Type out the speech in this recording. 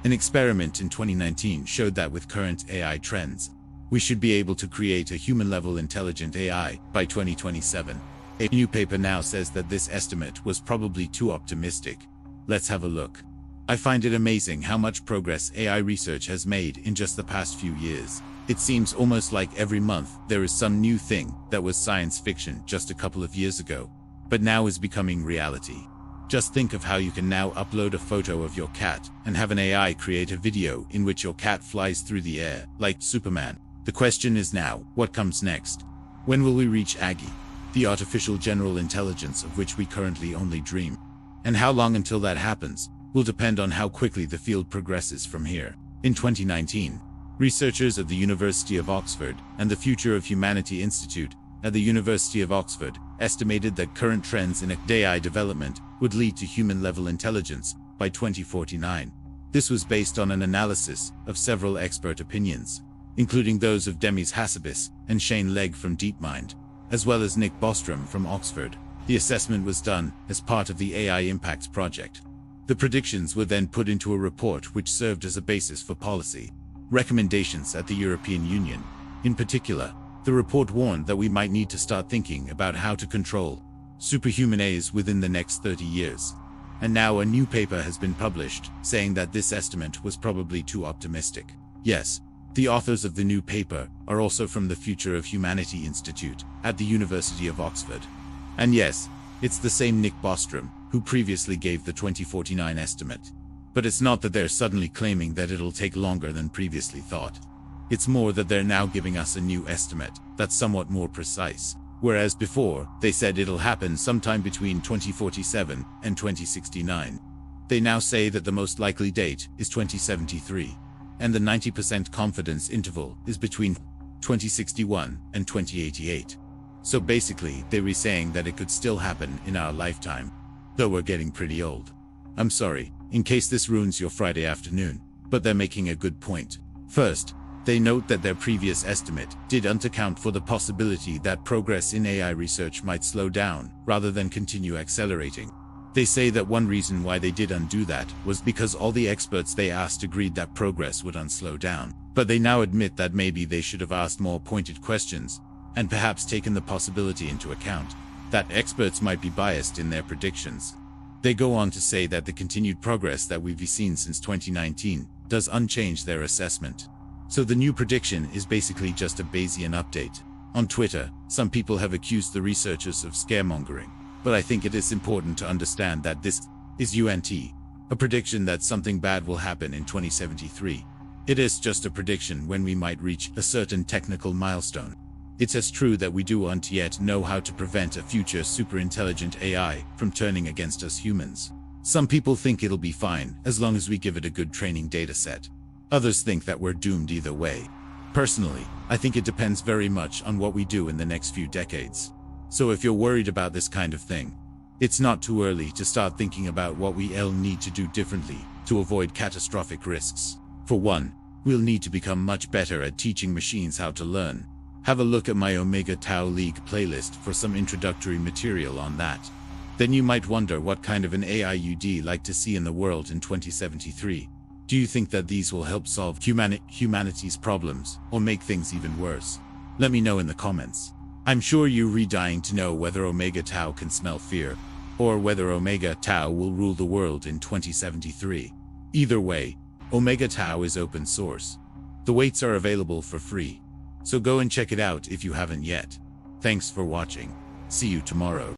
An experiment in 2019 showed that with current AI trends, we should be able to create a human-level intelligent AI by 2027. A new paper now says that this estimate was probably too optimistic. Let's have a look. I find it amazing how much progress AI research has made in just the past few years. It seems almost like every month there is some new thing that was science fiction just a couple of years ago, but now is becoming reality. Just think of how you can now upload a photo of your cat and have an AI create a video in which your cat flies through the air, like Superman. The question is now, what comes next? When will we reach AGI, the artificial general intelligence of which we currently only dream? And how long until that happens will depend on how quickly the field progresses from here. In 2019, researchers at the University of Oxford and the Future of Humanity Institute at the University of Oxford estimated that current trends in AI development would lead to human-level intelligence by 2049. This was based on an analysis of several expert opinions, including those of Demis Hassabis and Shane Legg from DeepMind, as well as Nick Bostrom from Oxford. The assessment was done as part of the AI Impacts project. The predictions were then put into a report which served as a basis for policy recommendations at the European Union. In particular, the report warned that we might need to start thinking about how to control superhuman AIs within the next 30 years. And now a new paper has been published saying that this estimate was probably too optimistic. Yes, the authors of the new paper are also from the Future of Humanity Institute at the University of Oxford. And yes, it's the same Nick Bostrom who previously gave the 2049 estimate. But it's not that they're suddenly claiming that it'll take longer than previously thought. It's more that they're now giving us a new estimate that's somewhat more precise, whereas before they said it'll happen sometime between 2047 and 2069. They now say that the most likely date is 2073, and the 90% confidence interval is between 2061 and 2088. So basically, they're saying that it could still happen in our lifetime, though we're getting pretty old. I'm sorry, in case this ruins your Friday afternoon, but they're making a good point. First, they note that their previous estimate didn't account for the possibility that progress in AI research might slow down rather than continue accelerating. They say that one reason why they didn't do that was because all the experts they asked agreed that progress wouldn't slow down. But they now admit that maybe they should have asked more pointed questions and perhaps taken the possibility into account that experts might be biased in their predictions. They go on to say that the continued progress that we've seen since 2019 does unchange their assessment. So the new prediction is basically just a Bayesian update. On Twitter, some people have accused the researchers of scaremongering, but I think it is important to understand that this is a prediction that something bad will happen in 2073. It is just a prediction when we might reach a certain technical milestone. It's as true that we don't yet know how to prevent a future superintelligent AI from turning against us humans. Some people think it'll be fine as long as we give it a good training dataset. Others think that we're doomed either way. Personally, I think it depends very much on what we do in the next few decades. So if you're worried about this kind of thing, it's not too early to start thinking about what we'll need to do differently to avoid catastrophic risks. For one, we'll need to become much better at teaching machines how to learn. Have a look at my Omega Tau League playlist for some introductory material on that. Then you might wonder what kind of an AI you'd like to see in the world in 2073. Do you think that these will help solve humanity's problems or make things even worse? Let me know in the comments. I'm sure you're dying to know whether Omega Tau can smell fear, or whether Omega Tau will rule the world in 2073. Either way, Omega Tau is open source. The weights are available for free, so go and check it out if you haven't yet. Thanks for watching. See you tomorrow.